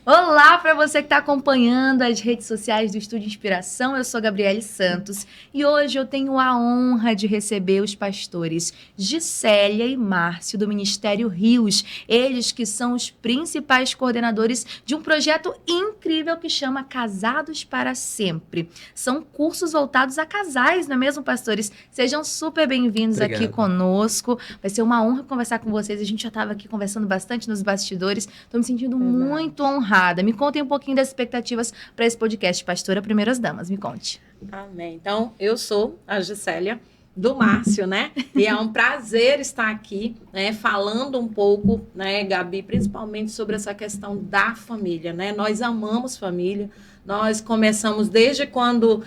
Olá para você que está acompanhando as redes sociais do Estúdio Inspiração, eu sou Gabriele Santos e hoje eu tenho a honra de receber os pastores Gisélia e Márcio do Ministério Rios, eles que são os principais coordenadores de um projeto incrível que chama Casados para Sempre. São cursos voltados a casais, não é mesmo, pastores? Sejam super bem-vindos aqui conosco, vai ser uma honra conversar com vocês, a gente já estava aqui conversando bastante nos bastidores, estou me sentindo muito honrada. Me contem um pouquinho das expectativas para esse podcast, pastora Primeiras Damas, me conte. Amém. Então, eu sou a Gisélia do Márcio, né? E é um prazer estar aqui, né? Falando um pouco, né, Gabi, principalmente sobre essa questão da família, né? Nós amamos família. Nós começamos desde quando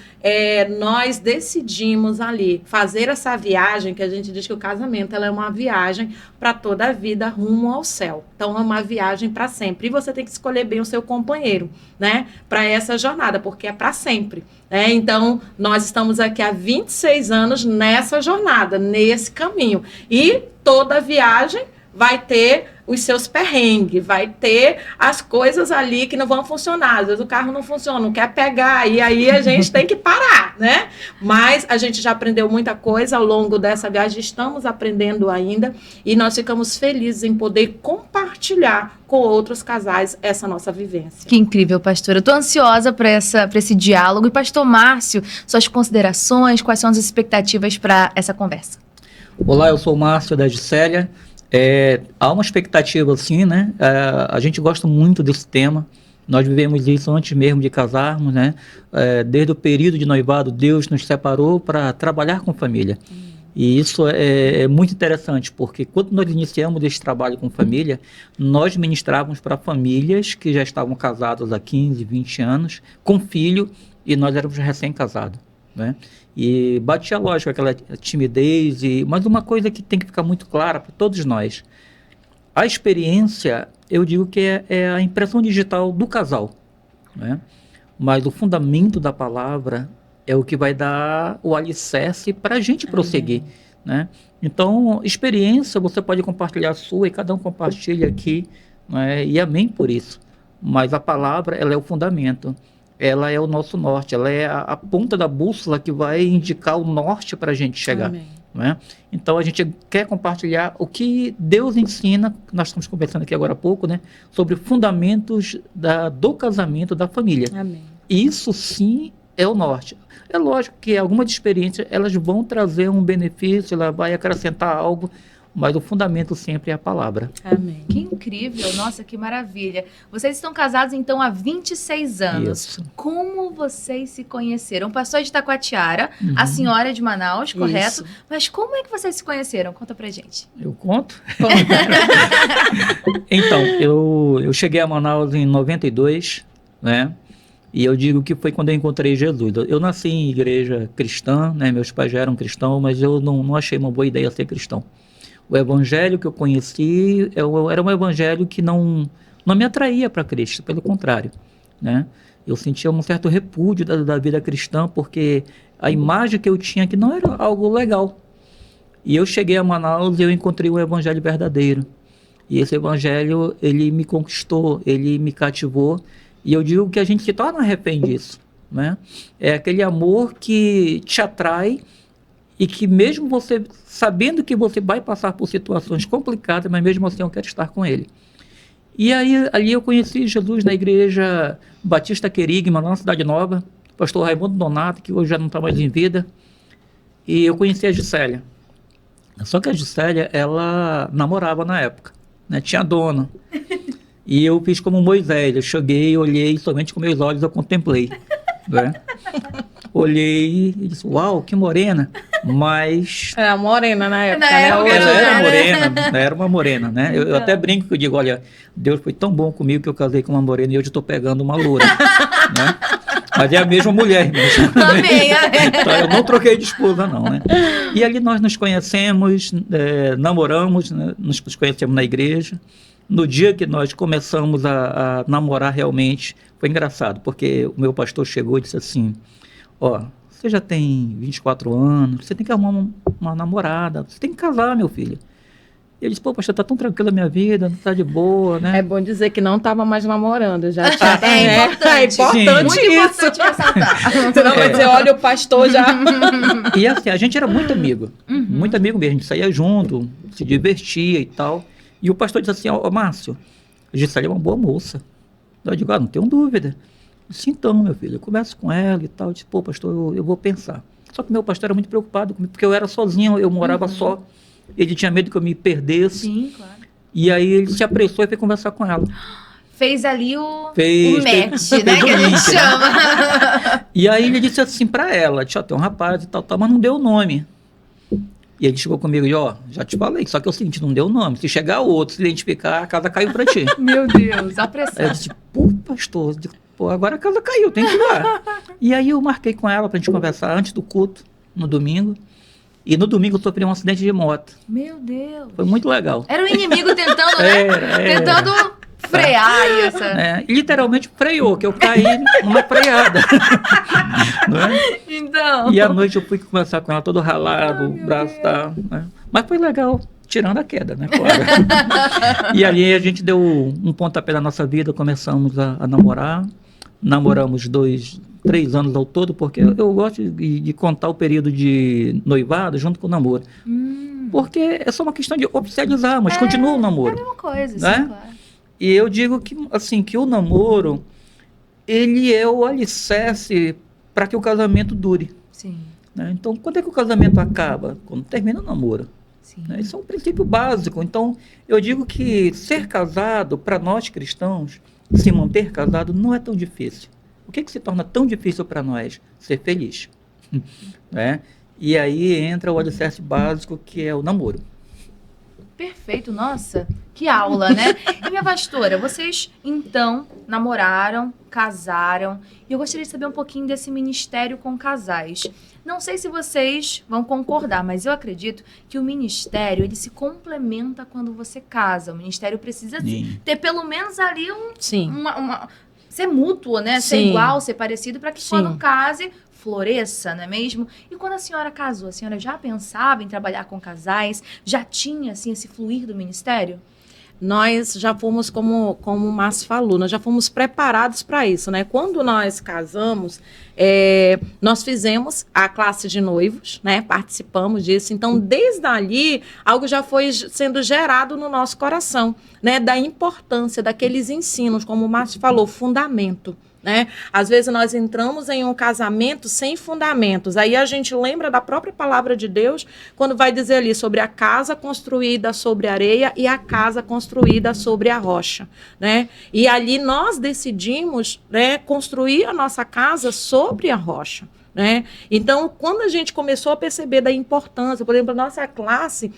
nós decidimos ali fazer essa viagem, que a gente diz que o casamento ela é uma viagem para toda a vida rumo ao céu. Então, é uma viagem para sempre. E você tem que escolher bem o seu companheiro, né? Para essa jornada, porque é para sempre. Então, nós estamos aqui há 26 anos nessa jornada, nesse caminho. E toda viagem vai ter os seus perrengues, vai ter as coisas ali que não vão funcionar. Às vezes o carro não funciona, não quer pegar, e aí a gente tem que parar, né? Mas a gente já aprendeu muita coisa ao longo dessa viagem, estamos aprendendo ainda, e nós ficamos felizes em poder compartilhar com outros casais essa nossa vivência. Que incrível, pastora. Eu estou ansiosa para esse diálogo. E pastor Márcio, suas considerações, quais são as expectativas para essa conversa? Olá, eu sou o Márcio da Gisélia. Há uma expectativa, assim, né? A gente gosta muito desse tema. Nós vivemos isso antes mesmo de casarmos, né? Desde o período de noivado, Deus nos separou para trabalhar com família. E isso é muito interessante, porque quando nós iniciamos esse trabalho com família, nós ministrávamos para famílias que já estavam casadas há 15, 20 anos, com filho, e nós éramos recém-casados, né? E batia a lógica, aquela timidez, mas uma coisa que tem que ficar muito clara para todos nós, a experiência, eu digo que é a impressão digital do casal, né? Mas o fundamento da palavra é o que vai dar o alicerce para a gente prosseguir, né? Então, experiência, você pode compartilhar a sua e cada um compartilha aqui, né? E amém por isso. Mas a palavra, ela é o fundamento. Ela é o nosso norte, ela é a ponta da bússola que vai indicar o norte para a gente chegar. Né? Então, a gente quer compartilhar o que Deus ensina, nós estamos conversando aqui agora há pouco, né, sobre fundamentos do casamento, da família. Amém. Isso sim é o norte. É lógico que algumas experiências elas vão trazer um benefício, ela vai acrescentar algo, mas o fundamento sempre é a palavra. Amém. Que incrível, nossa, que maravilha. Vocês estão casados, então, há 26 anos. Isso. Como vocês se conheceram? O pastor é de Taquatiara, a senhora é de Manaus, correto? Isso. Mas como é que vocês se conheceram? Conta pra gente. Eu conto? Então, eu cheguei a Manaus em 92, né? E eu digo que foi quando eu encontrei Jesus. Eu nasci em igreja cristã, né? Meus pais já eram cristãos, mas eu não achei uma boa ideia ser cristão. O evangelho que eu conheci era um evangelho que não me atraía para Cristo, pelo contrário, né? Eu sentia um certo repúdio da vida cristã, porque a imagem que eu tinha que não era algo legal. E eu cheguei a Manaus e eu encontrei um evangelho verdadeiro. E esse evangelho, ele me conquistou, ele me cativou. E eu digo que a gente se torna refém disso, né? É aquele amor que te atrai, e que mesmo você, sabendo que você vai passar por situações complicadas, mas mesmo assim eu quero estar com ele. E aí, ali eu conheci Jesus na igreja Batista Querigma, lá na Cidade Nova, pastor Raimundo Donato, que hoje já não está mais em vida, e eu conheci a Gisélia. Só que a Gisélia, ela namorava na época, né? Tinha dona. E eu fiz como Moisés, eu cheguei, olhei, somente com meus olhos eu contemplei, né? Olhei e disse, uau, que morena, mas... Era morena na época, Na né? época Hoje Ela era era já- morena, era uma morena, né? Eu até brinco que eu digo, olha, Deus foi tão bom comigo que eu casei com uma morena e hoje eu estou pegando uma loura, né? Mas é a mesma mulher, irmãos. Amém, amém. Então, eu não troquei de esposa, não, né? E ali nós nos conhecemos, namoramos, né? Nos conhecemos na igreja. No dia que nós começamos a namorar realmente, foi engraçado, porque o meu pastor chegou e disse assim, ó, você já tem 24 anos, você tem que arrumar uma namorada, você tem que casar, meu filho. E ele disse, pô, pastor, tá tão tranquila a minha vida, tá de boa, né? É bom dizer que não estava mais namorando, já tinha. É importante. Muito Muito importante ressaltar. Senão vai dizer, olha, o pastor já. E assim, a gente era muito amigo mesmo, a gente saía junto, se divertia e tal. E o pastor disse assim, ó, Márcio, a Gisele é uma boa moça. Eu digo, não tenho dúvida. Eu disse, então, meu filho, eu converso com ela e tal. Eu disse, pô, pastor, eu vou pensar. Só que meu pastor era muito preocupado comigo, porque eu era sozinho, eu morava só. Ele tinha medo que eu me perdesse. Sim, claro. E aí ele se apressou e foi conversar com ela. Fez ali o match, Fez né? o Que a gente link, né? chama. E aí ele disse assim pra ela, ó, tem um rapaz e tal, mas não deu o nome. E ele chegou comigo e já te falei, só que é o seguinte, não deu o nome. Se chegar outro, se identificar, a casa caiu pra ti. Meu Deus, a Aí eu pressão. disse, pô, pastor, eu digo, pô, agora a casa caiu, tem que ir lá. E aí eu marquei com ela pra gente conversar antes do culto, no domingo. E no domingo eu sofri um acidente de moto. Meu Deus. Foi muito legal. Era o inimigo tentando, né? Era. Tentando frear aí essa... E literalmente freou, que eu caí numa freada. Não é? Então... E à noite eu fui conversar com ela todo ralado, o braço tá... Né? Mas foi legal, tirando a queda, né? Claro. E ali a gente deu um pontapé na nossa vida, começamos a namorar. Namoramos 3 anos ao todo, porque eu gosto de contar o período de noivado junto com o namoro. Porque é só uma questão de oficializar, mas continua o É a namoro. mesma coisa, sim, Né? claro. E eu digo que, assim, que o namoro, ele é o alicerce para que o casamento dure. Sim, Né? Então, quando é que o casamento acaba? Quando termina o namoro. sim. Né? Isso é um princípio básico. Então, eu digo que ser casado, para nós cristãos, se manter casado não é tão difícil. O que se torna tão difícil para nós? Ser feliz. Né? E aí entra o alicerce básico, que é o namoro. Perfeito, nossa, que aula, né? E minha pastora, vocês então namoraram, casaram, e eu gostaria de saber um pouquinho desse ministério com casais. Não sei se vocês vão concordar, mas eu acredito que o ministério, ele se complementa quando você casa. O ministério precisa Sim. ter pelo menos ali Sim. ser mútuo, né? Ser Sim. igual, ser parecido, para que Sim. quando case, floresça, não é mesmo? E quando a senhora casou, a senhora já pensava em trabalhar com casais? Já tinha, assim, esse fluir do ministério? Nós já fomos, como o Márcio falou, nós já fomos preparados para isso, né? Quando nós casamos, nós fizemos a classe de noivos, né? Participamos disso. Então, desde ali, algo já foi sendo gerado no nosso coração, né? Da importância daqueles ensinos, como o Márcio falou, fundamento. Né? Às vezes nós entramos em um casamento sem fundamentos, aí a gente lembra da própria palavra de Deus, quando vai dizer ali sobre a casa construída sobre a areia e a casa construída sobre a rocha, né? E ali nós decidimos, né, construir a nossa casa sobre a rocha. Né? Então, quando a gente começou a perceber da importância, por exemplo, a nossa classe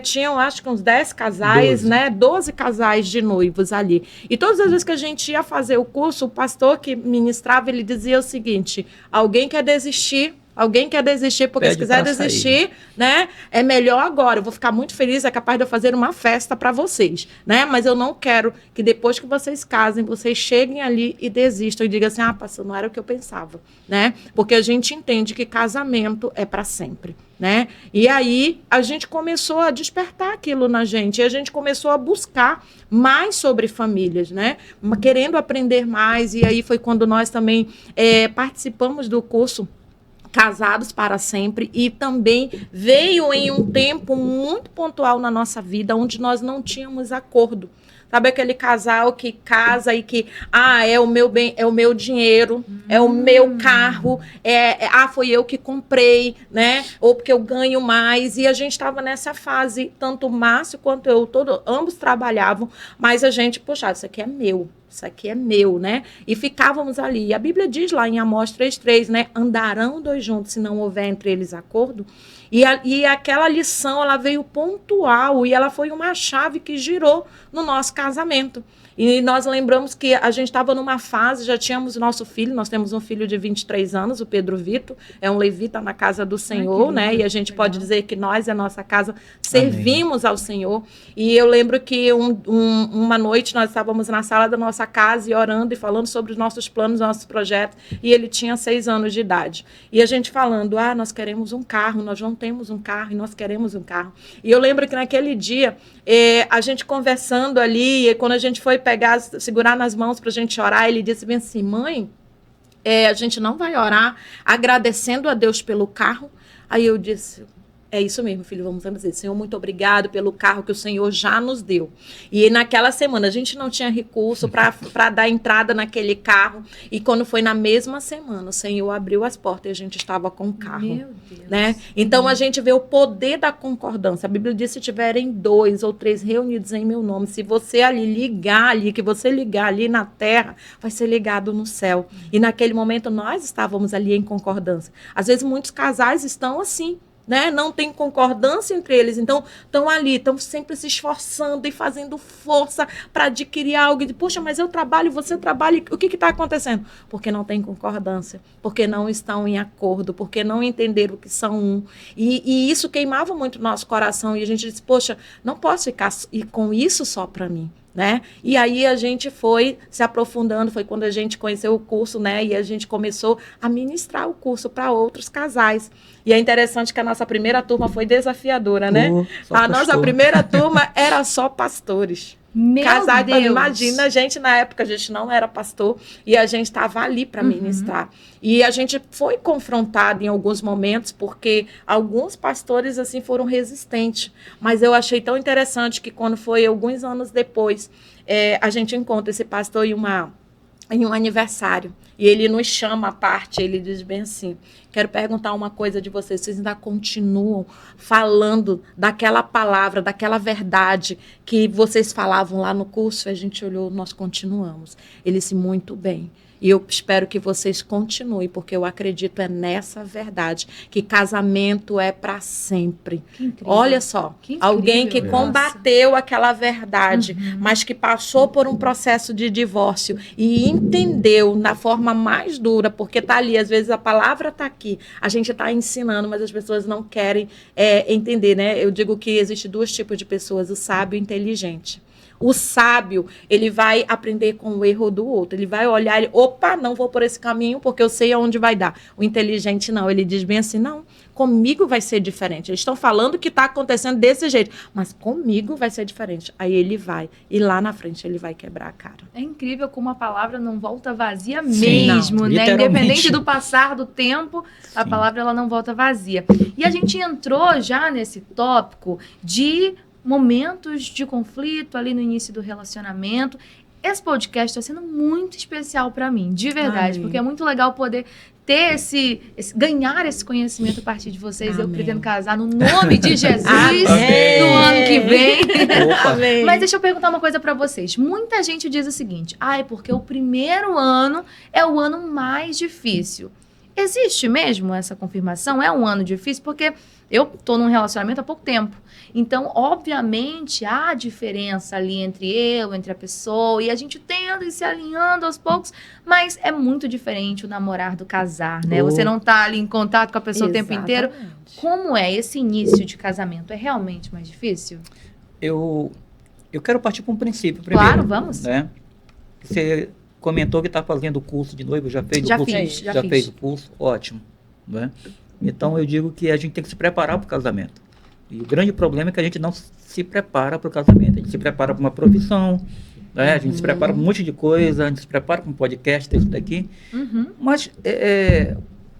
tinham, acho que uns 10 casais, 12. né? 12 casais de noivos ali. E todas as vezes que a gente ia fazer o curso, o pastor que ministrava, ele dizia o seguinte: alguém quer desistir? Alguém quer desistir, porque Pede se quiser pra desistir, né, é melhor agora. Eu vou ficar muito feliz, é capaz de eu fazer uma festa para vocês, né? Mas eu não quero que depois que vocês casem, vocês cheguem ali e desistam e digam assim: pastor, não era o que eu pensava, né? Porque a gente entende que casamento é para sempre, né? E aí a gente começou a despertar aquilo na gente, e a gente começou a buscar mais sobre famílias, né? Querendo aprender mais, e aí foi quando nós também participamos do curso Casados para Sempre, e também veio em um tempo muito pontual na nossa vida, onde nós não tínhamos acordo. Sabe aquele casal que casa e que, é o meu bem, é o meu dinheiro, é o meu carro, foi eu que comprei, né? Ou porque eu ganho mais. E a gente estava nessa fase, tanto o Márcio quanto eu, ambos trabalhavam, mas a gente, poxa, isso aqui é meu. Isso aqui é meu, né? E ficávamos ali. E a Bíblia diz lá em Amós 3:3, né? Andarão dois juntos se não houver entre eles acordo. E aquela lição, ela veio pontual e ela foi uma chave que girou no nosso casamento. E nós lembramos que a gente estava numa fase, já tínhamos o nosso filho, nós temos um filho de 23 anos, o Pedro Vitor, é um levita na casa do Senhor, né? E a gente pode dizer que nós, a nossa casa, servimos ao Senhor. E eu lembro que uma noite nós estávamos na sala da nossa casa e orando e falando sobre os nossos planos, nossos projetos, e ele tinha 6 anos de idade. E a gente falando, nós queremos um carro, nós não temos um carro e nós queremos um carro. E eu lembro que naquele dia, a gente conversando ali, e quando a gente foi segurar nas mãos para a gente orar, ele disse bem assim, mãe, a gente não vai orar agradecendo a Deus pelo carro. Aí eu disse, é isso mesmo, filho, vamos dizer, Senhor, muito obrigado pelo carro que o Senhor já nos deu. E naquela semana a gente não tinha recurso para dar entrada naquele carro, e quando foi na mesma semana, o Senhor abriu as portas e a gente estava com o carro. Meu Deus. Né? Então a gente vê o poder da concordância. A Bíblia diz, se tiverem 2 ou 3 reunidos em meu nome, se você que você ligar ali na terra, vai ser ligado no céu. E naquele momento nós estávamos ali em concordância. Às vezes muitos casais estão assim, né? Não tem concordância entre eles, então estão ali, estão sempre se esforçando e fazendo força para adquirir algo. E, poxa, mas eu trabalho, você trabalha, o que está acontecendo? Porque não tem concordância, porque não estão em acordo, porque não entenderam que são um. E isso queimava muito o nosso coração, e a gente disse, poxa, não posso ficar com isso só para mim. Né? E aí a gente foi se aprofundando, foi quando a gente conheceu o curso, né? E a gente começou a ministrar o curso para outros casais. E é interessante que a nossa primeira turma foi desafiadora, né? A nossa primeira turma era só pastores. Casais, imagina, a gente na época, a gente não era pastor e a gente estava ali para ministrar. E a gente foi confrontado em alguns momentos porque alguns pastores assim foram resistentes. Mas eu achei tão interessante que quando foi alguns anos depois, a gente encontra esse pastor em um aniversário. E ele nos chama à parte, ele diz bem assim, quero perguntar uma coisa de vocês ainda continuam falando daquela palavra, daquela verdade que vocês falavam lá no curso? A gente olhou, nós continuamos. Ele disse, muito bem. E eu espero que vocês continuem, porque eu acredito nessa verdade, que casamento é para sempre. Olha só, alguém que combateu aquela verdade, mas que passou por um processo de divórcio e entendeu na forma mais dura, porque está ali, às vezes a palavra está aqui, a gente está ensinando, mas as pessoas não querem entender, né? Eu digo que existe 2 tipos de pessoas, o sábio e o inteligente. O sábio, ele vai aprender com o erro do outro. Ele vai olhar, não vou por esse caminho porque eu sei aonde vai dar. O inteligente não, ele diz bem assim, não, comigo vai ser diferente. Eles estão falando que está acontecendo desse jeito, mas comigo vai ser diferente. Aí ele vai, e lá na frente ele vai quebrar a cara. É incrível como a palavra não volta vazia mesmo, não, né? Independente do passar do tempo, a palavra ela não volta vazia. E a gente entrou já nesse tópico de momentos de conflito ali no início do relacionamento. Esse podcast está sendo muito especial para mim, de verdade, porque é muito legal poder ter ganhar esse conhecimento a partir de vocês. Eu pretendo casar no nome de Jesus no ano que vem. Mas deixa eu perguntar uma coisa para vocês. Muita gente diz o seguinte, porque o primeiro ano é o ano mais difícil. Existe mesmo essa confirmação? É um ano difícil? Porque eu estou num relacionamento há pouco tempo. Então, obviamente, há diferença ali entre a pessoa, e a gente tendo e se alinhando aos poucos, mas é muito diferente o namorar do casar, né? Você não está ali em contato com a pessoa o tempo inteiro. Como é esse início de casamento? É realmente mais difícil? Eu quero partir para um princípio primeiro. Claro, vamos. Né? Você comentou que está fazendo o curso de noivo, já fez o curso? Já fez o curso? Ótimo. Né? Então, eu digo que a gente tem que se preparar para o casamento. E o grande problema é que a gente não se prepara para o casamento. A gente se prepara para uma profissão, né? A gente se prepara para um monte de coisa, a gente se prepara para um podcast, isso daqui. Mas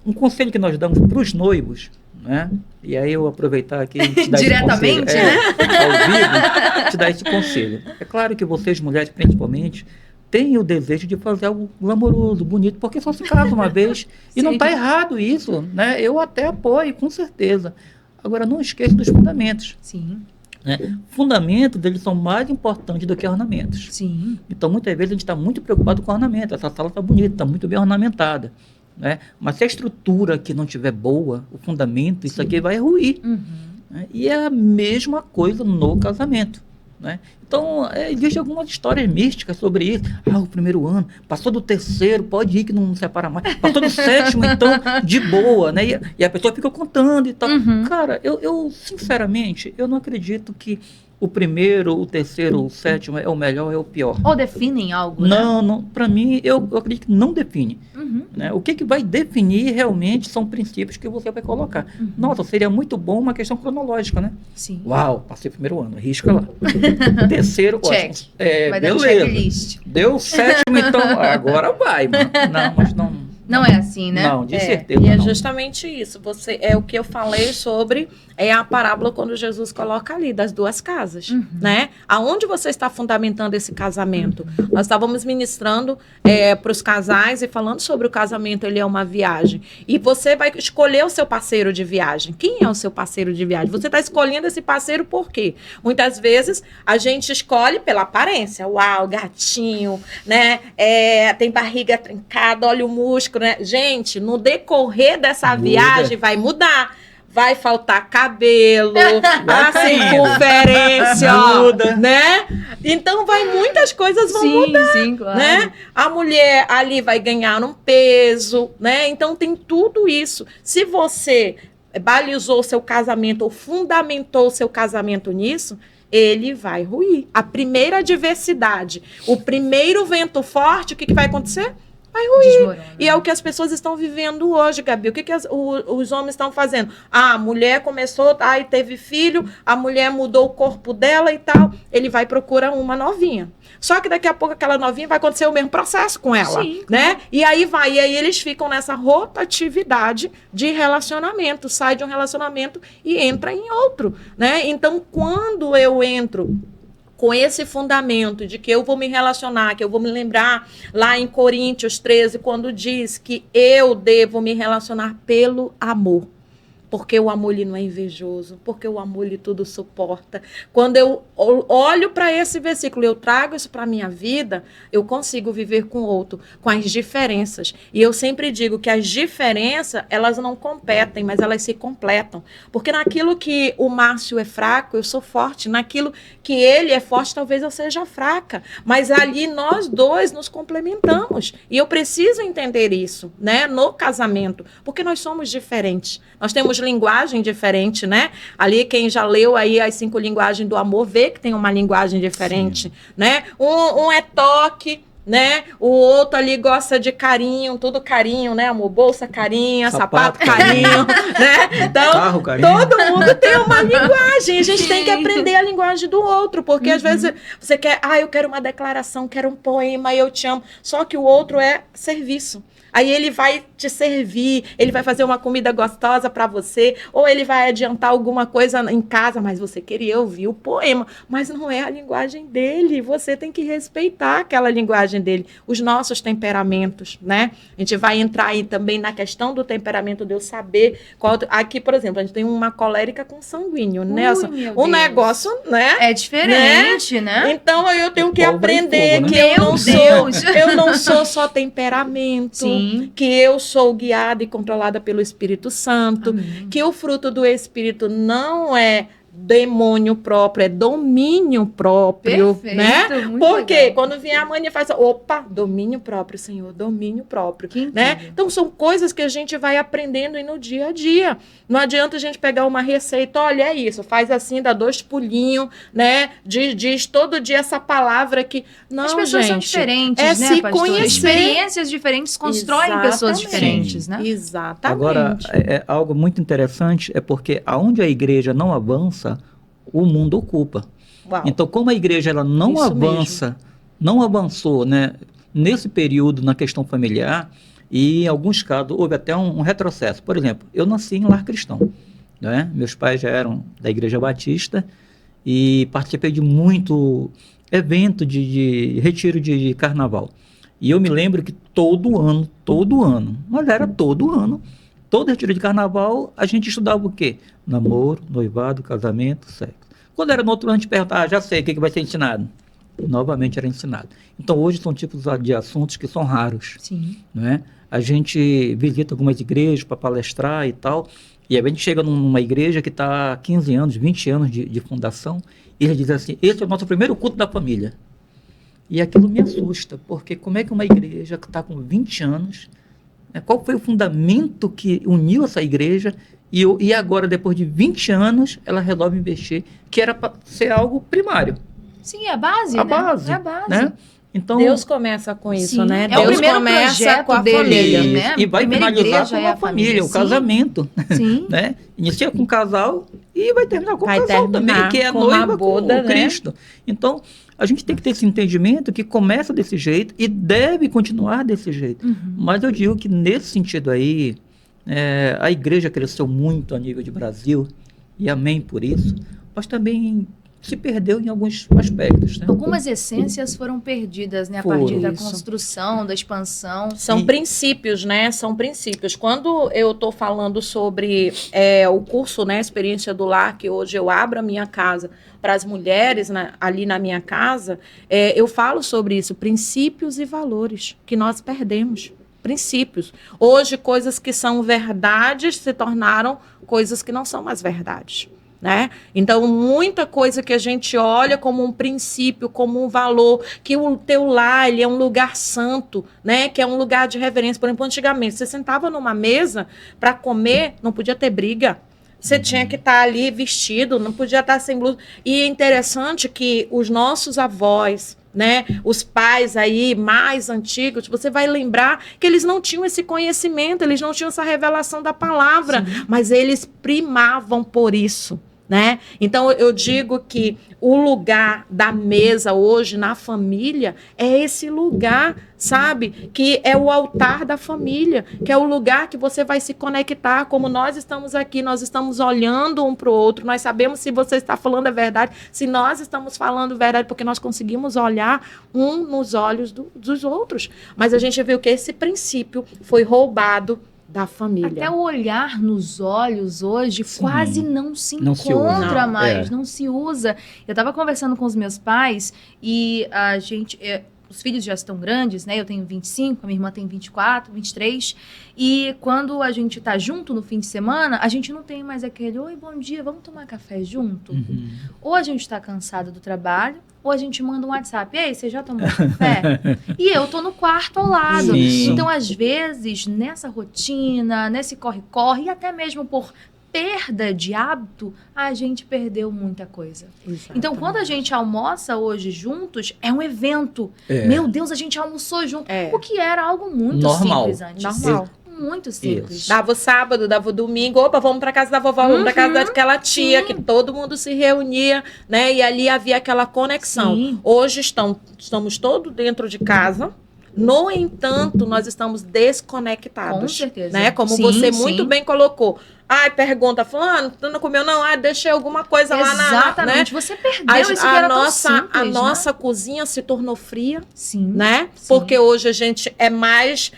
um conselho que nós damos para os noivos, né? E aí eu aproveitar aqui e te dar diretamente, esse conselho, ao vivo, te dar esse conselho. É claro que vocês, mulheres principalmente, têm o desejo de fazer algo glamouroso, bonito, porque só se casa uma vez. E não está errado isso, né? Eu até apoio, com certeza. Agora, não esqueça dos fundamentos. Sim. Né? Fundamentos, eles são mais importantes do que ornamentos. Sim. Então, muitas vezes, a gente está muito preocupado com ornamento. Essa sala está bonita, está muito bem ornamentada. Né? Mas se a estrutura aqui não estiver boa, o fundamento, isso aqui vai ruir. Né? E é a mesma coisa no casamento. né? Então, existe algumas histórias místicas sobre isso. O primeiro ano, passou do terceiro, pode ir que não separa mais. Passou do sétimo, então, de boa, né? E a pessoa fica contando e tal. Cara, eu sinceramente, eu não acredito que o primeiro, o terceiro, o sétimo é o melhor, é o pior. Ou definem algo, né? Não, para mim, eu acredito que não define. Né? O que vai definir realmente são princípios que você vai colocar. Nossa, seria muito bom uma questão cronológica, né? Sim. Uau, passei o primeiro ano, risca lá. Terceiro, check. Ótimo. Vai dar um beleza. checklist. Deu sétimo, então agora vai, mano. Não, mas não. Não é assim, né? Não, de certeza E é não. justamente isso. É o que eu falei sobre a parábola quando Jesus coloca ali das duas casas, né? Aonde você está fundamentando esse casamento? Nós estávamos ministrando para os casais e falando sobre o casamento, ele é uma viagem. E você vai escolher o seu parceiro de viagem. Quem é o seu parceiro de viagem? Você está escolhendo esse parceiro por quê? Muitas vezes a gente escolhe pela aparência. Uau, gatinho, né? Tem barriga trincada, olha o músculo, né? Gente, no decorrer dessa viagem vai mudar. Vai faltar cabelo, a circunferência, muda, né? Então muitas coisas vão mudar, sim, claro. né? A mulher ali vai ganhar um peso, né? Então tem tudo isso. Se você balizou seu casamento ou fundamentou seu casamento nisso, ele vai ruir. A primeira adversidade, o primeiro vento forte, o que vai acontecer? Vai ruir. Desmorona. E é o que as pessoas estão vivendo hoje, Gabi. O que os homens estão fazendo? A mulher começou, e teve filho, a mulher mudou o corpo dela e tal. Ele vai procurar uma novinha. Só que daqui a pouco aquela novinha vai acontecer o mesmo processo com ela, né? E aí eles ficam nessa rotatividade de relacionamento. Sai de um relacionamento e entra em outro, né? Então, quando eu entro com esse fundamento de que eu vou me relacionar, que eu vou me lembrar lá em Coríntios 13, quando diz que eu devo me relacionar pelo amor. Porque o amor ele não é invejoso, porque o amor ele tudo suporta. Quando eu olho para esse versículo, eu trago isso para a minha vida, eu consigo viver com o outro, com as diferenças. E eu sempre digo que as diferenças, elas não competem, mas elas se completam. Porque naquilo que o Márcio é fraco, eu sou forte. Naquilo que ele é forte, talvez eu seja fraca. Mas ali nós dois nos complementamos. E eu preciso entender isso, né, no casamento, porque nós somos diferentes. Nós temos linguagem diferente, né? Ali quem já leu aí as 5 linguagens do amor vê que tem uma linguagem diferente, né? Um é toque, né? O outro ali gosta de carinho, tudo carinho, né, amor? Bolsa carinho, sapato carinho, né? Então, carro, carinho. Todo mundo tem uma linguagem. A gente tem que aprender a linguagem do outro, porque às vezes você quer, eu quero uma declaração, quero um poema, eu te amo. Só que o outro é serviço. Aí ele vai te servir, ele vai fazer uma comida gostosa para você, ou ele vai adiantar alguma coisa em casa, mas você queria ouvir o poema, mas não é a linguagem dele, você tem que respeitar aquela linguagem dele, os nossos temperamentos, né? A gente vai entrar aí também na questão do temperamento de eu saber qual... Aqui, por exemplo, a gente tem uma colérica com sanguíneo, né? O negócio, né? É diferente, né? Então eu tenho que aprender fogo, né? que eu não sou só temperamento. Sim. Que eu sou guiada e controlada pelo Espírito Santo, que o fruto do Espírito não é demônio próprio, é domínio próprio, perfeito, né? muito Porque legal. quando vem a mãe faz, opa, domínio próprio, Senhor, domínio próprio, né? Então são coisas que a gente vai aprendendo no dia a dia. Não adianta a gente pegar uma receita, olha, é isso, faz assim, dá 2 pulinhos, né? Diz todo dia essa palavra que não, as pessoas gente, são diferentes, é né, se pastor? conhecer. Experiências diferentes constroem pessoas diferentes, né? Exatamente. Agora, algo muito interessante é porque aonde a igreja não avança, o mundo ocupa. Uau. Então, como a igreja ela não Isso avança, não avançou, né, nesse período na questão familiar, e em alguns casos houve até um retrocesso. Por exemplo, eu nasci em lar cristão, né? Meus pais já eram da Igreja Batista e participei de muito evento de retiro de carnaval. E eu me lembro que todo ano, mas era todo ano, todo retiro de carnaval, a gente estudava o quê? Namoro, noivado, casamento, sexo. Quando era no outro ano, a gente perguntava, já sei, o que vai ser ensinado? Novamente era ensinado. Então, hoje são tipos de assuntos que são raros. Sim. Né? A gente visita algumas igrejas para palestrar e tal, E aí a gente chega numa igreja que está há 15 anos, 20 anos de fundação, e eles dizem assim, esse é o nosso primeiro culto da família. E aquilo me assusta, porque como é que uma igreja que está com 20 anos, né, qual foi o fundamento que uniu essa igreja, e agora, depois de 20 anos, ela resolve investir, que era para ser algo primário. Sim, é a base, A né? base, É a base. né? Então, Deus começa com isso, Sim, né? é o Deus primeiro começa projeto com a dele, família. né? E vai Primeira finalizar igreja com é a a família, família. o Sim. casamento. Sim. Né? Inicia com o casal e vai terminar com Vai o casal também, terminar que é a com uma noiva boda, com o né? Cristo. Então, a gente tem que ter esse entendimento que começa desse jeito e deve continuar desse jeito. Uhum. Mas eu digo que nesse sentido aí, a igreja cresceu muito a nível de Brasil, e amém por isso, mas também se perdeu em alguns aspectos. Né? Algumas essências foram perdidas, né? A Foram. partir da Isso. construção, da expansão. São E- princípios, né? São princípios. Quando eu estou falando sobre o curso, né, Experiência do Lar, que hoje eu abro a minha casa para as mulheres ali na minha casa, eu falo sobre isso, princípios e valores que nós perdemos. Princípios. Hoje, coisas que são verdades se tornaram coisas que não são mais verdades. Né? Então, muita coisa que a gente olha como um princípio, como um valor, que o teu lar ele é um lugar santo, né? Que é um lugar de reverência. Por exemplo, antigamente, você sentava numa mesa para comer, não podia ter briga. Você tinha que estar ali vestido, não podia estar sem blusa. E é interessante que os nossos avós, né, os pais aí mais antigos, você vai lembrar que eles não tinham esse conhecimento, eles não tinham essa revelação da palavra, Sim. mas eles primavam por isso. Né? Então eu digo que o lugar da mesa hoje na família é esse lugar, sabe? Que é o altar da família, que é o lugar que você vai se conectar, como nós estamos aqui, nós estamos olhando um para o outro, nós sabemos se você está falando a verdade, se nós estamos falando a verdade, porque nós conseguimos olhar um nos olhos dos outros. Mas a gente viu que esse princípio foi roubado da família. Até o olhar nos olhos hoje quase não se Não se usa. encontra Não, mais, não se usa. Eu estava conversando com os meus pais e a gente... os filhos já estão grandes, né? Eu tenho 25, a minha irmã tem 24, 23. E quando a gente tá junto no fim de semana, a gente não tem mais aquele, oi, bom dia, vamos tomar café junto? Uhum. Ou a gente tá cansado do trabalho, ou a gente manda um WhatsApp, ei, você já tomou café? E eu tô no quarto ao lado. Sim. Então, às vezes, nessa rotina, nesse corre-corre, e até mesmo por perda de hábito, a gente perdeu muita coisa. Exatamente. Então, quando a gente almoça hoje juntos, é um evento. É. Meu Deus, a gente almoçou junto. É. O que era algo muito Normal. simples antes. Normal. Muito simples. Dava o sábado, dava o domingo, opa, vamos para casa da vovó, vamos para casa daquela tia, sim. que todo mundo se reunia, né? E ali havia aquela conexão. Sim. Hoje estamos todos dentro de casa. No entanto, nós estamos desconectados. Com certeza. Né? Como Sim, você sim. muito bem colocou. Ai, pergunta, fulano, tu não comeu não? Ah, deixei alguma coisa lá na... Exatamente. Né? Você perdeu isso que era tão simples, a né? nossa cozinha se tornou fria, Sim. né? Sim. Porque hoje a gente é mais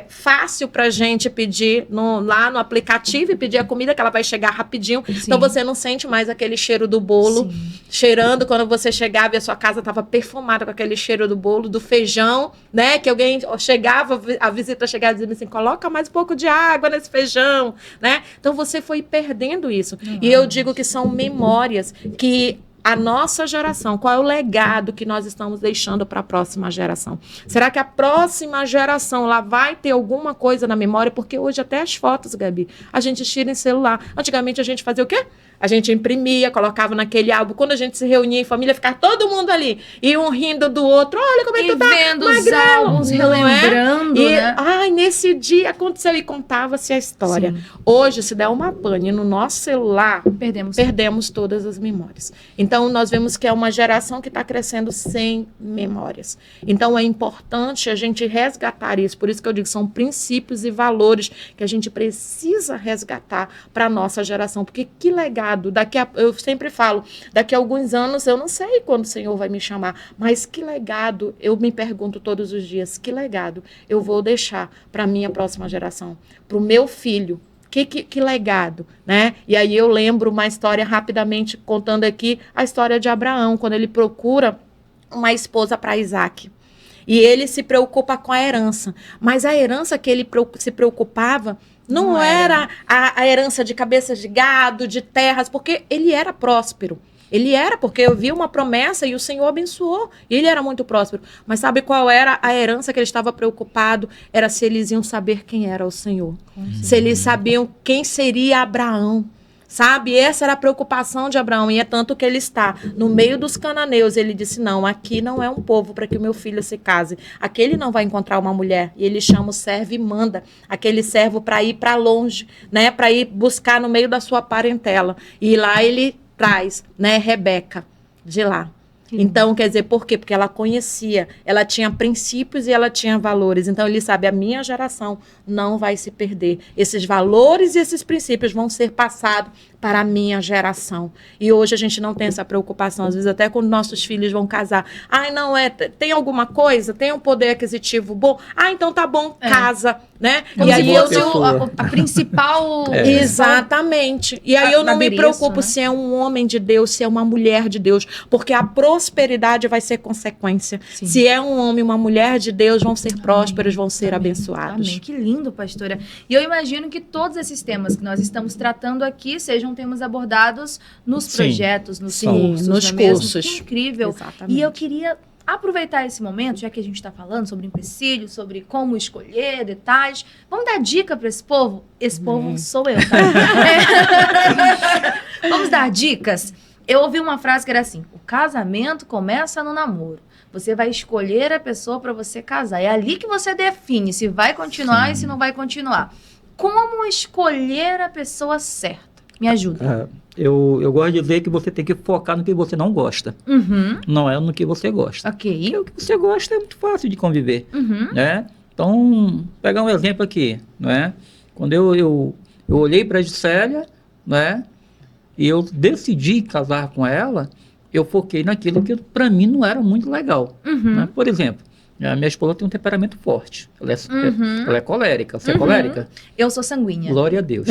fácil pra gente pedir lá no aplicativo e pedir a comida, que ela vai chegar rapidinho. Sim. Então você não sente mais aquele cheiro do bolo Sim. cheirando quando você chegava e a sua casa estava perfumada com aquele cheiro do bolo, do feijão, né? Que alguém chegava, a visita chegava e dizia assim, coloca mais um pouco de água nesse feijão, né? Então você foi perdendo isso. E eu digo que são memórias que a nossa geração, qual é o legado que nós estamos deixando para a próxima geração? Será que a próxima geração lá vai ter alguma coisa na memória? Porque hoje até as fotos, Gabi, a gente tira em celular. Antigamente a gente fazia o quê? A gente imprimia, colocava naquele álbum. Quando a gente se reunia em família, ficava todo mundo ali. E um rindo do outro. Olha como é que E tu tá vendo os magrelo, álbuns, não é? relembrando, E, né? ai, nesse dia aconteceu e contava-se a história. Sim. Hoje, se der uma pane no nosso celular, Perdemos. todas as memórias. Então, nós vemos que é uma geração que está crescendo sem memórias. Então, é importante a gente resgatar isso. Por isso que eu digo, são princípios e valores que a gente precisa resgatar para a nossa geração. Porque que legado, eu sempre falo, daqui a alguns anos, eu não sei quando o Senhor vai me chamar, mas que legado, eu me pergunto todos os dias, que legado eu vou deixar para a minha próxima geração, para o meu filho. Que legado, né? E aí eu lembro uma história rapidamente contando aqui, a história de Abraão, quando ele procura uma esposa para Isaac. E ele se preocupa com a herança. Mas a herança que ele se preocupava Não era a herança de cabeças de gado, de terras, porque ele era próspero. Ele era, porque eu vi uma promessa e o Senhor abençoou. E ele era muito próspero. Mas sabe qual era a herança que ele estava preocupado? Era se eles iam saber quem era o Senhor. Se eles sabiam quem seria Abraão. Sabe? Essa era a preocupação de Abraão. E é tanto que ele está no meio dos cananeus. Ele disse, não, aqui não é um povo para que o meu filho se case. Aqui ele não vai encontrar uma mulher. E ele chama o servo e manda aquele servo para ir para longe, né? Para ir buscar no meio da sua parentela. E lá ele traz, né, Rebeca de lá. Então, quer dizer, por quê? Porque ela conhecia, ela tinha princípios e ela tinha valores. Então, ele sabe, a minha geração não vai se perder. Esses valores e esses princípios vão ser passados para a minha geração. E hoje a gente não tem essa preocupação. Às vezes, até quando nossos filhos vão casar. Ai, não, tem alguma coisa? Tem um poder aquisitivo bom? Ah, então tá bom, casa, né? Como e aí a principal... Exatamente. E aí eu não me preocupo se é um homem de Deus, se é uma mulher de Deus, porque a prosperidade vai ser consequência. Sim. Se é um homem, uma mulher de Deus, vão ser prósperos, vão ser abençoados. Amém. Que lindo, pastora. E eu imagino que todos esses temas que nós estamos tratando aqui sejam temas abordados nos projetos, nos cursos. Nos cursos. Que incrível. Exatamente. E eu queria aproveitar esse momento, já que a gente está falando sobre empecilhos, sobre como escolher, detalhes. Vamos dar dica para esse povo? Esse povo sou eu, tá? Vamos dar dicas? Eu ouvi uma frase que era assim, o casamento começa no namoro. Você vai escolher a pessoa para você casar. É ali que você define se vai continuar e se não vai continuar. Como escolher a pessoa certa? Me ajuda. Eu gosto de dizer que você tem que focar no que você não gosta. Não é no que você gosta. Ok. Porque o que você gosta é muito fácil de conviver. Né? Então, pegar um exemplo aqui. Né? Quando eu olhei para a Gisélia, né? E eu decidi casar com ela, eu foquei naquilo que para mim não era muito legal. Né? Por exemplo, a minha esposa tem um temperamento forte. Ela é colérica. Você é colérica? Eu sou sanguínea. Glória a Deus.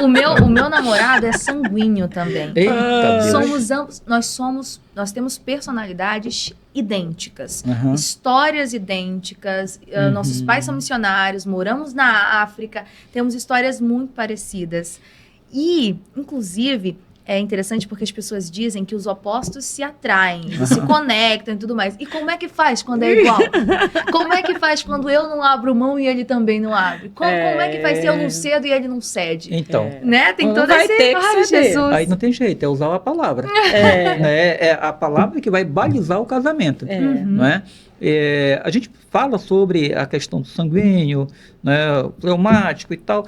O meu namorado é sanguíneo também. Eita Deus. Somos ambos, nós temos personalidades idênticas, histórias idênticas. Nossos pais são missionários, moramos na África, temos histórias muito parecidas. E, inclusive, é interessante porque as pessoas dizem que os opostos se atraem, se conectam e tudo mais. E como é que faz quando é igual? Como é que faz quando eu não abro mão e ele também não abre? Como é que faz se eu não cedo e ele não cede? Então. Né? Tem toda vai ter que ceder. Jesus. Aí não tem jeito, é usar a palavra. É a palavra que vai balizar o casamento. Não é? A gente fala sobre a questão do sanguíneo, né, fleumático e tal.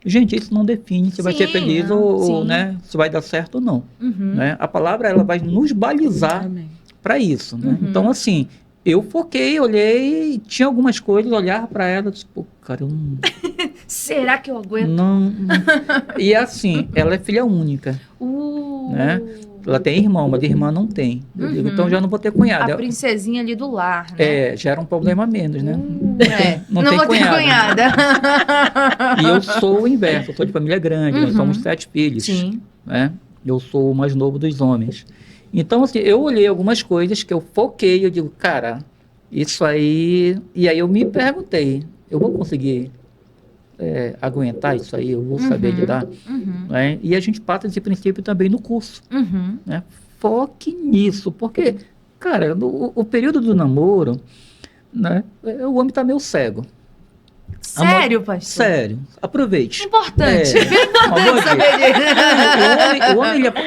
Gente, isso não define se vai ser feliz ou né, se vai dar certo ou não. Né? A palavra ela vai nos balizar para isso. Né? Então, assim, eu foquei, olhei, tinha algumas coisas, olhar para ela e disse, pô, cara, eu não... Será que eu aguento? Não. E assim, ela é filha única. Né? Ela tem irmão, mas a irmã não tem. Eu digo, então já não vou ter cunhada. A princesinha ali do lar, né? Já era um problema menos, né? Não vou ter cunhada. E eu sou o inverso, eu sou de família grande, nós somos 7 filhos. Sim. Né? Eu sou o mais novo dos homens. Então, assim, eu olhei algumas coisas que eu foquei, eu digo, cara, isso aí... E aí eu me perguntei, eu vou conseguir aguentar isso aí? Eu vou saber lidar? Né? E a gente passa esse princípio também no curso. Né? Foque nisso, porque, cara, o período do namoro, né, o homem está meio cego. Sério, pastor? Sério. Aproveite. Importante.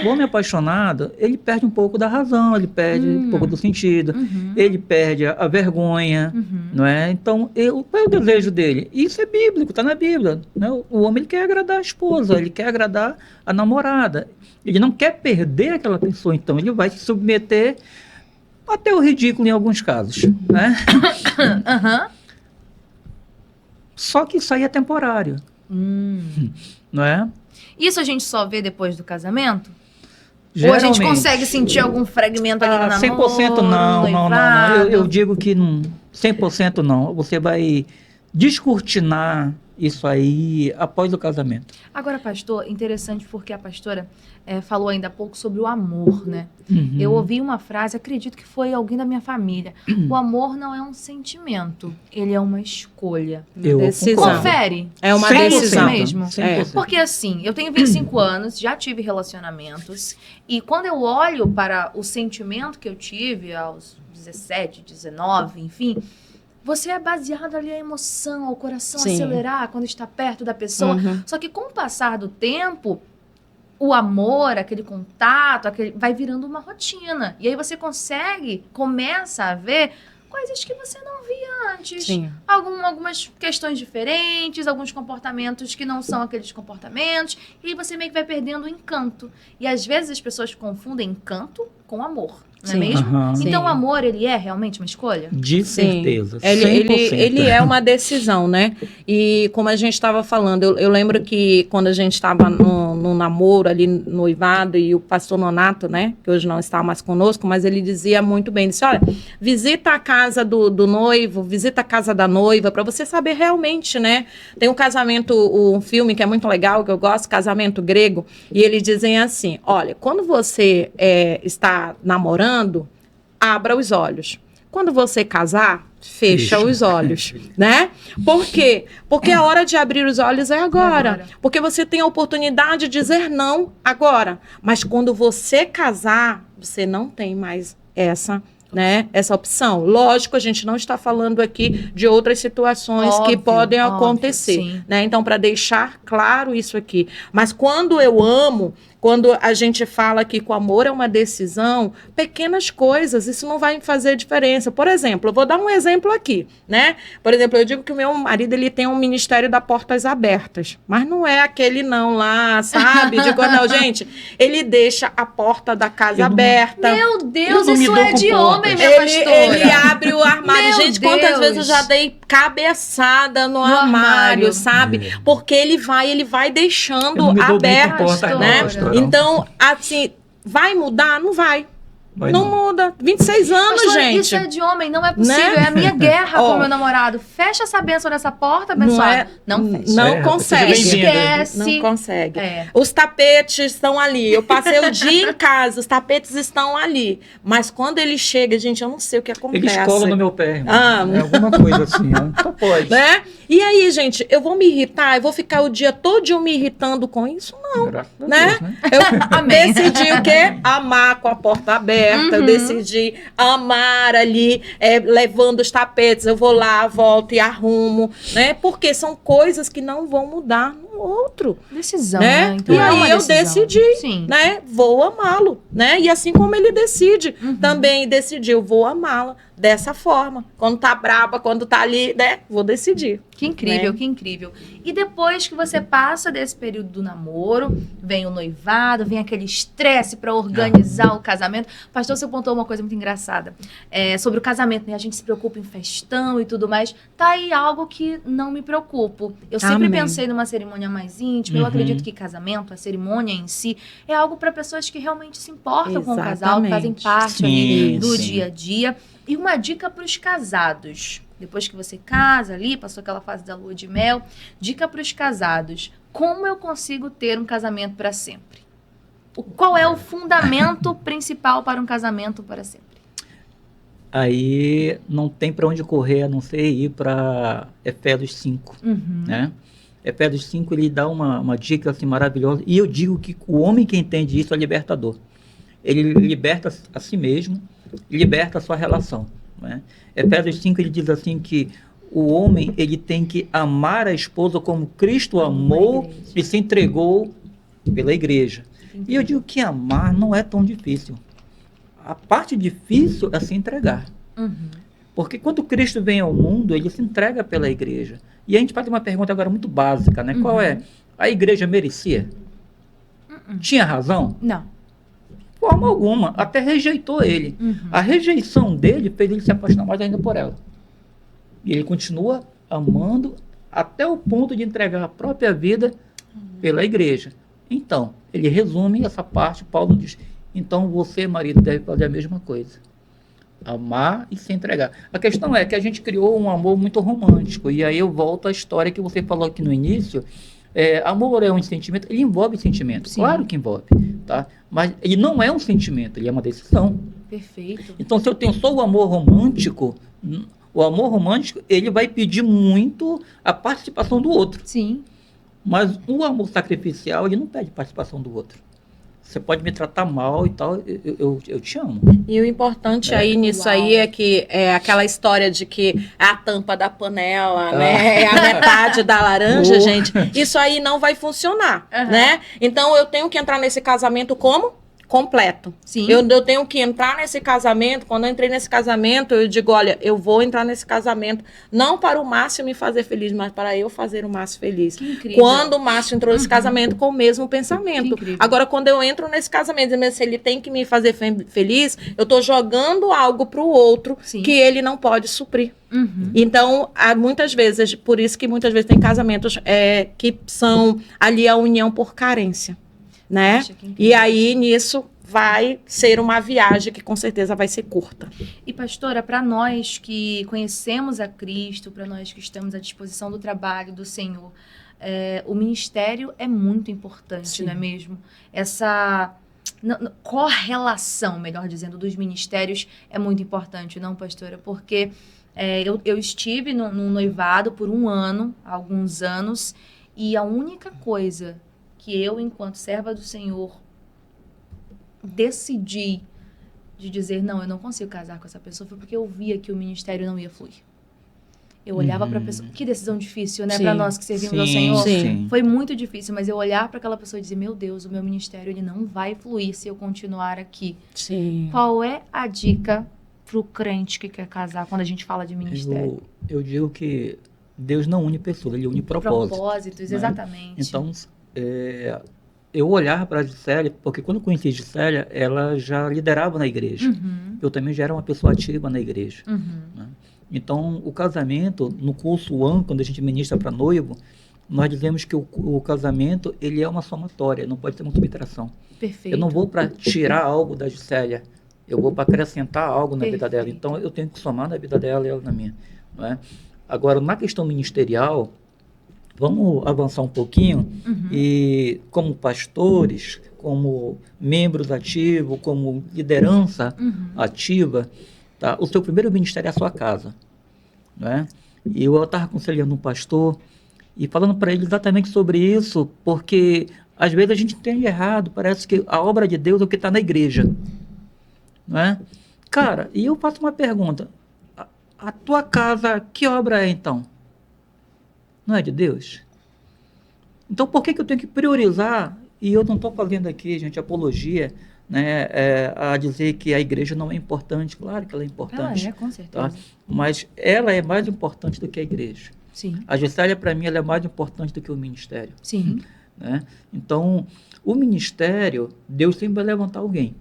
O homem apaixonado, ele perde um pouco da razão, ele perde um pouco do sentido, ele perde a vergonha, não é? Então, qual é o desejo dele? Isso é bíblico, está na Bíblia. Né? O homem ele quer agradar a esposa, ele quer agradar a namorada. Ele não quer perder aquela pessoa, então ele vai se submeter até o ridículo em alguns casos, né? Só que isso aí é temporário. Não é? Isso a gente só vê depois do casamento? Geralmente, ou a gente consegue sentir algum fragmento ali no namoro? 100% não. Eu digo que 100% não. Você vai descortinar isso aí após o casamento. Agora, pastor, interessante porque a pastora falou ainda há pouco sobre o amor, né? Uhum. Eu ouvi uma frase, acredito que foi alguém da minha família. O amor não é um sentimento, ele é uma escolha. Eu Decisão. concordo. Confere. É uma 100%, decisão mesmo. 100%. Porque assim, eu tenho 25 anos, já tive relacionamentos, e quando eu olho para o sentimento que eu tive aos 17, 19, enfim, você é baseado ali a emoção, o coração Sim. acelerar quando está perto da pessoa. Uhum. Só que com o passar do tempo, o amor, aquele contato, vai virando uma rotina. E aí você começa a ver coisas que você não via antes. Sim. Algumas questões diferentes, alguns comportamentos que não são aqueles comportamentos. E aí você meio que vai perdendo o encanto. E às vezes as pessoas confundem encanto com amor. Não é Sim. mesmo? Aham. Então Sim. o amor, ele é realmente uma escolha? De Sim. certeza. Ele 100%. é uma decisão, né? E como a gente estava falando, eu lembro que quando a gente estava no namoro, ali no noivado, e o pastor Nonato, né? Que hoje não está mais conosco, mas ele dizia muito bem, disse, olha, visita a casa do noivo, visita a casa da noiva, para você saber realmente, né? Tem um casamento, um filme que é muito legal, que eu gosto, Casamento Grego, e eles dizem assim, olha, quando você está namorando, abra os olhos. Quando você casar, fecha os olhos, né? Por quê? Porque a hora de abrir os olhos é agora. Porque você tem a oportunidade de dizer não agora. Mas quando você casar, você não tem mais essa opção. Lógico, a gente não está falando aqui de outras situações que Óbvio, podem óbvio, acontecer, sim. né? Então, para deixar claro isso aqui. Mas quando eu amo, quando a gente fala que o amor é uma decisão, pequenas coisas, isso não vai fazer diferença. Por exemplo, eu vou dar um exemplo aqui, né? Por exemplo, eu digo que o meu marido, ele tem um ministério da Portas Abertas, mas não é aquele não lá, sabe? Digo, não, gente, ele deixa a porta da casa aberta. Meu Deus, Eu não me isso dou é com de portas. homem, minha pastora. Ele abre o armário. Meu Gente, quantas Deus. vezes eu já dei cabeçada no armário. armário, sabe? Porque ele vai Eu deixando não me dou bem com aberto, porta, não, né? pastor, não. Então, assim, vai mudar? Não vai. Vai não não. muda. 26 anos, Pastora, gente. isso é de homem, não é possível. Né? É a minha guerra Ó. com meu namorado. Fecha essa bênção nessa porta, abençoada. Não fecha. Não É, consegue. seja bem-vindo. Esquece. Não consegue. É. Os tapetes estão ali. Eu passei o dia em casa, os tapetes estão ali. Mas quando ele chega, gente, eu não sei o que acontece. Ele escola no meu pé, irmão. Ah. É alguma coisa assim, né? Só pode. Né? E aí, gente, eu vou me irritar? Eu vou ficar o dia todo me irritando com isso? Não. Graças a Né? Deus, né? Eu Amém. decidi o quê? Amar com a porta aberta. Eu decidi amar ali, levando os tapetes. Eu vou lá, volto e arrumo, né? Porque são coisas que não vão mudar no outro, Decisão, né? né? Então E é uma aí eu decisão. decidi, Sim. né? Vou amá-lo, né? E assim como ele decide, também decidiu, vou amá-la dessa forma. Quando tá brava, quando tá ali, né? Vou decidir. Que incrível, Né? que incrível. E depois que você passa desse período do namoro, vem o noivado, vem aquele estresse para organizar o casamento. Pastor, você apontou uma coisa muito engraçada sobre o casamento, né? A gente se preocupa em festão e tudo mais. Tá aí algo que não me preocupo. Eu sempre Amém. pensei numa cerimônia mais íntima. Eu acredito que casamento, a cerimônia em si, é algo para pessoas que realmente se importam com o casal, que fazem Exatamente. parte ali Sim, do sim. dia a dia. E uma dica para os casados. Depois que você casa ali, passou aquela fase da lua de mel, dica para os casados. Como eu consigo ter um casamento para sempre? Qual é o fundamento principal para um casamento para sempre? Aí não tem para onde correr, a não ser ir para Efésios 5, né? Efésios 5, ele dá uma dica assim, maravilhosa, e eu digo que o homem que entende isso é libertador. Ele liberta a si mesmo, liberta a sua relação, né? Efésios 5, ele diz assim que o homem, ele tem que amar a esposa como Cristo amou e se entregou pela igreja. E eu digo que amar não é tão difícil. A parte difícil é se entregar. Porque quando Cristo vem ao mundo, ele se entrega pela igreja. E a gente faz uma pergunta agora muito básica, né? Qual é? A igreja merecia? Tinha razão? Não. De forma alguma. Até rejeitou ele. A rejeição dele fez ele se apaixonar mais ainda por ela. E ele continua amando até o ponto de entregar a própria vida pela igreja. Então, ele resume essa parte, Paulo diz, então você, marido, deve fazer a mesma coisa. Amar e se entregar. A questão é que a gente criou um amor muito romântico. E aí eu volto à história que você falou aqui no início. Amor é um sentimento, ele envolve sentimento. Sim. Claro que envolve, tá? Mas ele não é um sentimento, ele é uma decisão. Perfeito. Então, se eu tenho só o amor romântico, ele vai pedir muito a participação do outro. Sim. Mas o amor sacrificial, ele não pede participação do outro. Você pode me tratar mal e tal, eu te amo. E o importante aí nisso aí é que é aquela história de que é a tampa da panela, né? É a metade da laranja, gente. Isso aí não vai funcionar, né? Então eu tenho que entrar nesse casamento como? Completo. Sim. Eu tenho que entrar nesse casamento. Quando eu entrei nesse casamento, eu digo, olha, eu vou entrar nesse casamento não para o Márcio me fazer feliz, mas para eu fazer o Márcio feliz. Que incrível. Quando o Márcio entrou nesse casamento com o mesmo pensamento. Agora, quando eu entro nesse casamento, dizendo se ele tem que me fazer feliz, eu estou jogando algo para o outro que ele não pode suprir. Então, muitas vezes, por isso que muitas vezes tem casamentos que são ali a união por carência. Né? E aí, nisso, vai ser uma viagem que com certeza vai ser curta. E, pastora, para nós que conhecemos a Cristo, para nós que estamos à disposição do trabalho do Senhor, o ministério é muito importante, não é mesmo? Essa correlação, melhor dizendo, dos ministérios é muito importante, não, pastora? Porque eu estive num noivado por um ano, há alguns anos, e a única coisa que eu, enquanto serva do Senhor, decidi de dizer, não, eu não consigo casar com essa pessoa, foi porque eu via que o ministério não ia fluir. Eu olhava para a pessoa, que decisão difícil, né, para nós que servimos ao Senhor. Sim. Foi muito difícil, mas eu olhar para aquela pessoa e dizer, meu Deus, o meu ministério ele não vai fluir se eu continuar aqui. Sim. Qual é a dica pro crente que quer casar quando a gente fala de ministério? Eu digo que Deus não une pessoas, ele une propósitos. Propósitos, né? exatamente. Então, eu olhar para a Gisélia, porque quando eu conheci a Gisélia, ela já liderava na igreja. Eu também já era uma pessoa ativa na igreja. Né? Então, o casamento, no curso One, quando a gente ministra para noivo, nós dizemos que o casamento ele é uma somatória, não pode ter uma subtração. Perfeito. Eu não vou para tirar algo da Gisélia, eu vou para acrescentar algo na vida dela. Então, eu tenho que somar na vida dela e ela na minha. Não é? Agora, na questão ministerial, vamos avançar um pouquinho e, como pastores, como membros ativos, como liderança ativa, tá? O seu primeiro ministério é a sua casa. Né? E eu estava aconselhando um pastor e falando para ele exatamente sobre isso, porque às vezes a gente entende errado, parece que a obra de Deus é o que está na igreja. Né? Cara, e eu faço uma pergunta, a tua casa, que obra é então? Não é de Deus? Então, por que eu tenho que priorizar? E eu não estou fazendo aqui, gente, apologia, né, a dizer que a igreja não é importante. Claro que ela é importante. Com certeza. Tá? Mas ela é mais importante do que a igreja. Sim. A Gisélia, para mim, ela é mais importante do que o ministério. Sim. Né? Então, o ministério, Deus sempre vai levantar alguém.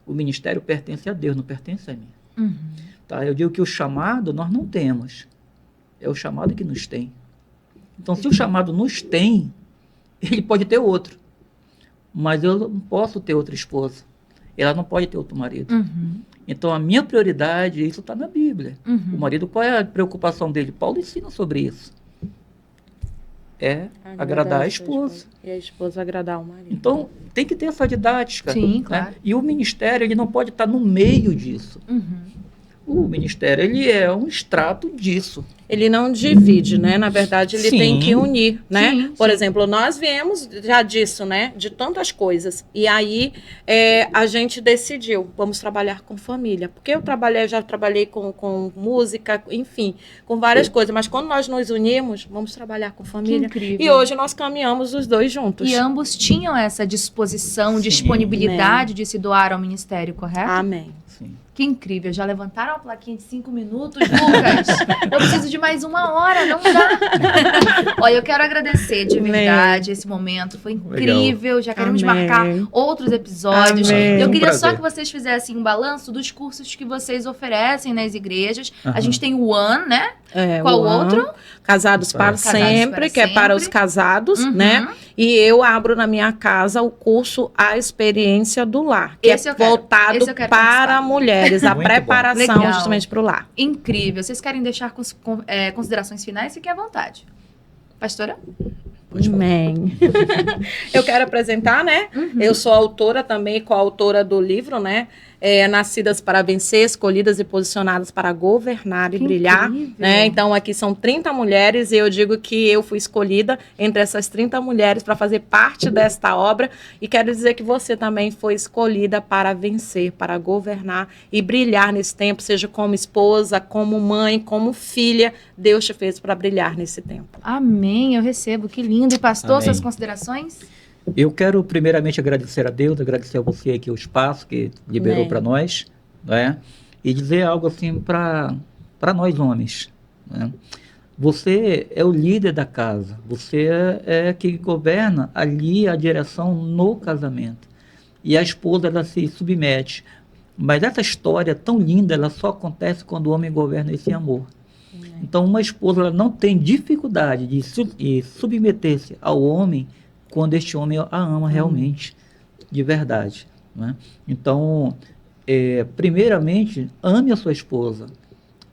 O ministério pertence a Deus, não pertence a mim. Tá? Eu digo que o chamado nós não temos. É o chamado que nos tem. Então, se o chamado nos tem, ele pode ter outro. Mas eu não posso ter outra esposa. Ela não pode ter outro marido. Então, a minha prioridade, isso está na Bíblia. O marido, qual é a preocupação dele? Paulo ensina sobre isso. É agradar a esposa. E a esposa agradar o marido. Então, tem que ter essa didática. Sim, né? claro. E o ministério, ele não pode estar no meio disso. O ministério, ele é um extrato disso. Ele não divide, né? Na verdade, ele tem que unir, né? Sim, Por exemplo, nós viemos já disso, né? De tantas coisas. E aí, a gente decidiu, vamos trabalhar com família. Porque já trabalhei com música, enfim, com várias coisas. Mas quando nós nos unimos, vamos trabalhar com família. Que incrível. E hoje nós caminhamos os dois juntos. E ambos tinham essa disposição, disponibilidade de se doar ao ministério, correto? Amém. Sim. Que incrível. Já levantaram a plaquinha de 5 minutos, Lucas? Eu preciso de mais 1 hora, não dá. Olha, eu quero agradecer de verdade esse momento. Foi incrível. Já queremos marcar outros episódios. Amém. Eu queria Prazer. só que vocês fizessem um balanço dos cursos que vocês oferecem nas igrejas. A gente tem o One, né? Qual o outro? Casados para Casados sempre, para que é para os sempre. casados, Uhum. né? E eu abro na minha casa o curso A Experiência do Lar, que Esse é eu quero. voltado Esse eu quero para participar. mulheres, a Muito bom. preparação Legal. justamente para o lar. Incrível. Vocês querem deixar considerações finais? Fiquem à vontade. Pastora? Amém. Eu quero apresentar, né? Uhum. Eu sou autora também, coautora do livro, né? Nascidas para Vencer, Escolhidas e Posicionadas para Governar e Que Brilhar. incrível. Né? Então, aqui são 30 mulheres e eu digo que eu fui escolhida entre essas 30 mulheres para fazer parte desta obra. E quero dizer que você também foi escolhida para vencer, para governar e brilhar nesse tempo, seja como esposa, como mãe, como filha. Deus te fez para brilhar nesse tempo. Amém, eu recebo. Que lindo. E pastor, Amém. suas considerações? Eu quero primeiramente agradecer a Deus, agradecer a você aqui o espaço que liberou Amém. para nós, né? E dizer algo assim para nós homens, né? Você é o líder da casa, você é que governa ali a direção no casamento. E a esposa, ela se submete. Mas essa história tão linda, ela só acontece quando o homem governa esse amor. Então, uma esposa, ela não tem dificuldade de submeter-se ao homem quando este homem a ama realmente, de verdade, né? Então, primeiramente, ame a sua esposa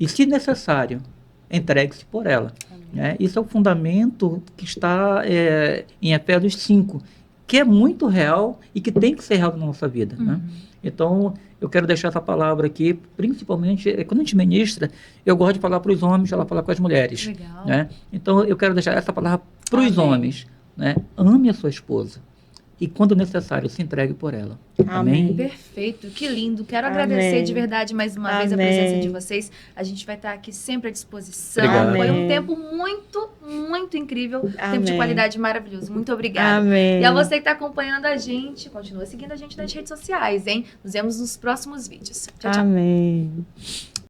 e, se necessário, entregue-se por ela, né? Isso é o fundamento que está em Efésios 5, que é muito real e que tem que ser real na nossa vida, né? Então, eu quero deixar essa palavra aqui, principalmente, quando a gente ministra, eu gosto de falar para os homens, ela fala com as mulheres. Legal. Né? Então, eu quero deixar essa palavra para os Amém. homens. Né? Ame a sua esposa e, quando necessário, se entregue por ela. Amém. Perfeito, que lindo. Quero Amém. agradecer de verdade mais uma vez a Amém. presença de vocês. A gente vai estar aqui sempre à disposição. Obrigado. Foi um Amém. tempo muito, muito incrível. Tempo de Amém. qualidade maravilhoso. Muito obrigada. Amém. E a você que está acompanhando a gente, continua seguindo a gente nas redes sociais, hein? Nos vemos nos próximos vídeos. Tchau, tchau. Amém.